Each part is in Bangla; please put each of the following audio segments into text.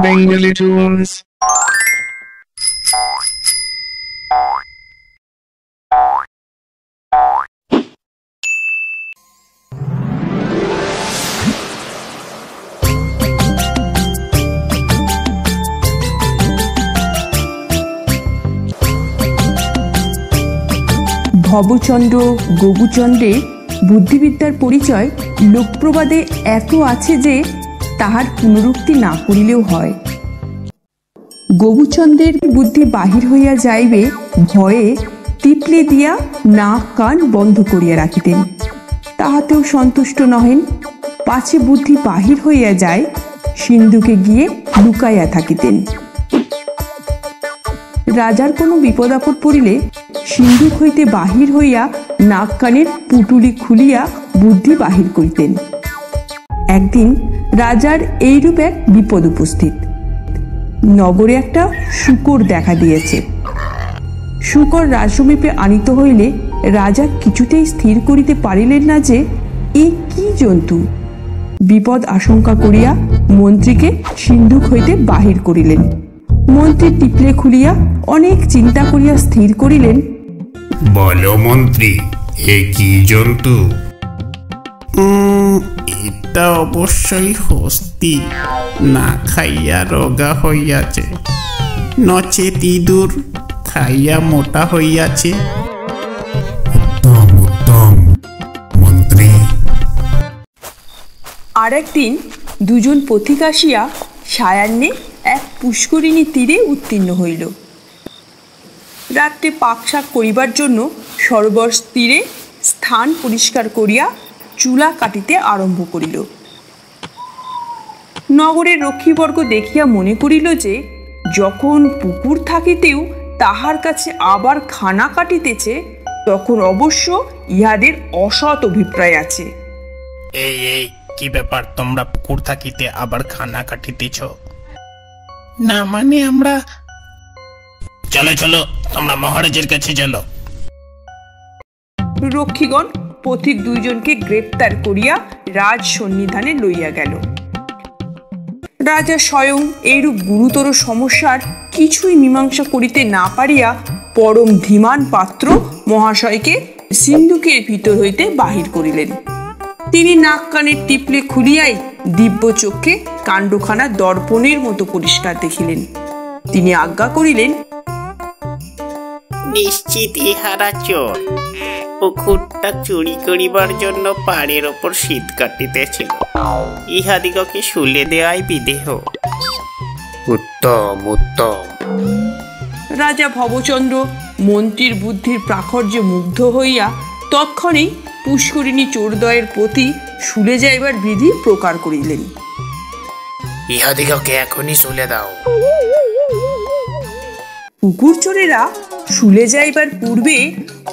Bengali tunes. ভবচন্দ্র গবুচন্দ্রের বুদ্ধিবিদ্যার পরিচয় লোকপ্রবাদে এত আছে যে তাহার পুনরুক্তি না করিলেও হয়। গবুচন্দ্রের বুদ্ধি বাহির হইয়া যাইবে ভয়ে টিপলে দিয়া নাক কান বন্ধ করিয়া রাখিতেন। তাহাতেও সন্তুষ্ট নহেন, পাছে বুদ্ধি বাহির হইয়া যায় সিন্ধুকে গিয়ে লুকাইয়া থাকিতেন। রাজার কোনো বিপদ আপদ পড়িলে সিন্ধুক হইতে বাহির হইয়া নাক কানের পুটুলি খুলিয়া বুদ্ধি বাহির করিতেন। একদিন রাজার এইরূপ এক বিপদ উপস্থিত। নগরে একটা শূকর দেখা দিয়েছে। শূকর রাজসমীপে আনিত হইলে রাজা কিছুতেই স্থির করিতে পারিলেন না যে এ কি জন্তু। বিপদ আশঙ্কা করিয়া মন্ত্রীকে সিন্ধুক হইতে বাহির করিলেন। মন্ত্রী টিপলে খুলিয়া অনেক চিন্তা করিয়া স্থির করিলেন, বলো মন্ত্রী, এ কি জন্তু? এটা অবশ্যই হস্তি, না খাইয়া রোগা হইয়াছে, নচেত ইঁদুর খাইয়া মোটা হইয়াছে। উত্তম উত্তম মন্ত্রী। আর একদিন দুজন পথিক আসিয়া সায়াহ্নে এক পুষ্করিণী তীরে উত্তীর্ণ হইল। রাত্রে পাকশাক করিবার জন্য সরোবর তীরে স্থান পরিষ্কার করিয়া চুলা কাটিতে আরম্ভ করিল। নগরের রক্ষীবর্গ দেখিয়া মনে করিল যে যখন পুকুর থাকিতেও তাহার কাছে আবার খানা কাটিতেছে, তখন অবশ্য ইহাদের অসৎ অভিপ্রায় আছে। এই এই কি ব্যাপার, তোমরা পুকুর থাকিতে আবার খানা কাটিতেছ? না মানে আমরা। চলো চলো, তোমরা মহারাজের কাছে চলো। রক্ষীগণ পথিক দুইজনকে গ্রেপ্তার করিয়া রাজ সন্নিধানে লইয়া গেল। রাজা স্বয়ং এইরূপ গুরুতর সমস্যার কিছুই মীমাংসা করিতে না পারিয়া পরম ধীমান পাত্র মহাশয়কে সিন্ধুকের ভিতর হইতে বাহির করিলেন। তিনি নাক কানের টিপলে খুলিয়াই দিব্য চক্ষে কাণ্ডখানা দর্পণের মতো পরিষ্কার দেখিলেন। তিনি আজ্ঞা করিলেন, নিশ্চিত ইহারা চোর। পুকুরটা চুরি করিবার জন্য পাড়ের ওপর শীত কাটিতেছিল, ইহাদিগকে শুলে দেওয়াই বিদেহ। উত্তম উত্তম। রাজা ভবচন্দ্র মন্ত্রীর বুদ্ধির প্রাখর্যে মুগ্ধ হইয়া তৎক্ষণেই পুষ্করিণী চোরদ্বয়ের প্রতি শুলে যাইবার বিধি প্রকার করিলেন। ইহাদিগকে এখনই শুলে দাও। পুকুর চোরেরা শুলে যাইবার পূর্বে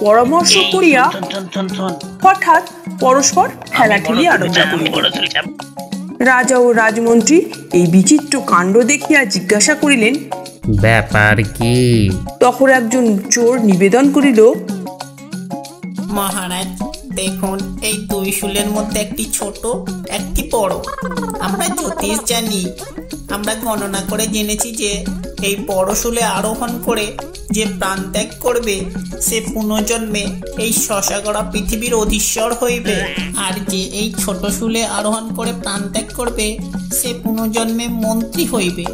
পরামর্শ করিয়া হঠাৎ পরস্পর ঠেলাঠেলি আরম্ভ করিল। রাজা ও রাজমন্ত্রী এই বিচিত্র কাণ্ড দেখিয়া জিজ্ঞাসা করিলেন, ব্যাপার কি? তখন একজন চোর নিবেদন করিল, মহারাজ দেখুন, এই দুই শুলের মধ্যে একটি ছোট একটি বড়। আমরা জ্যোতিষ জানি, আমরা গণনা করে জেনেছি যে এই বড় শুলে আরোহণ করে যে প্রাণ ত্যাগ করবে সে পুনর্জন্মে এই শশাগড়া পৃথিবীর অধীশ্বর হইবে, আর যে এই ছোট শুলে আরোহণ করে প্রাণ ত্যাগ করবে সে পুনর্জন্মে মন্ত্রী হইবে।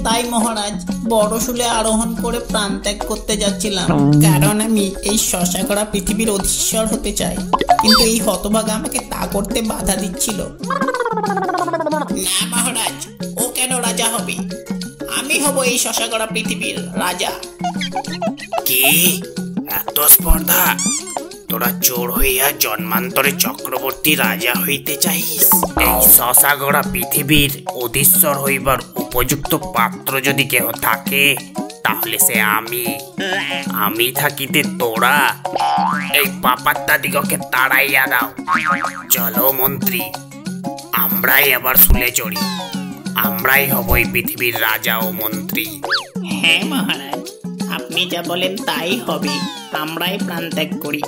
তাই মহারাজ বড় শুলে আরোহণ করে প্রাণ ত্যাগ করতে যাচ্ছিলাম, কারণ আমি এই শশাগড়া পৃথিবীর অধীশ্বর হতে চাই, কিন্তু এই হতভাগা আমাকে তা করতে বাধা দিচ্ছিল। না মহারাজ, ও কেন রাজা হবে? আমি হব এই শশাগড়া পৃথিবীর রাজা। কি এত স্পর্ধা? তোরা চোর হইয়া জন্মান্তরে চক্রবর্তী রাজা হইতে চাইস? এই শশাগড়া পৃথিবীর অধীশ্বর হইবার উপযুক্ত পাত্র যদি কেহ থাকে তাহলে সে আমি থাকিতে তোরা এই পাপাত্মাদিগকে তাড়াইয়া দাও। চলো মন্ত্রী, আমরাই আবার শুলে চড়ি, আমরাই হব এই পৃথিবীর রাজা ও মন্ত্রী। হ্যাঁ মহারাজ, আপনি যা বলেন তাই হবে, আমরাই প্রাণ ত্যাগ করি।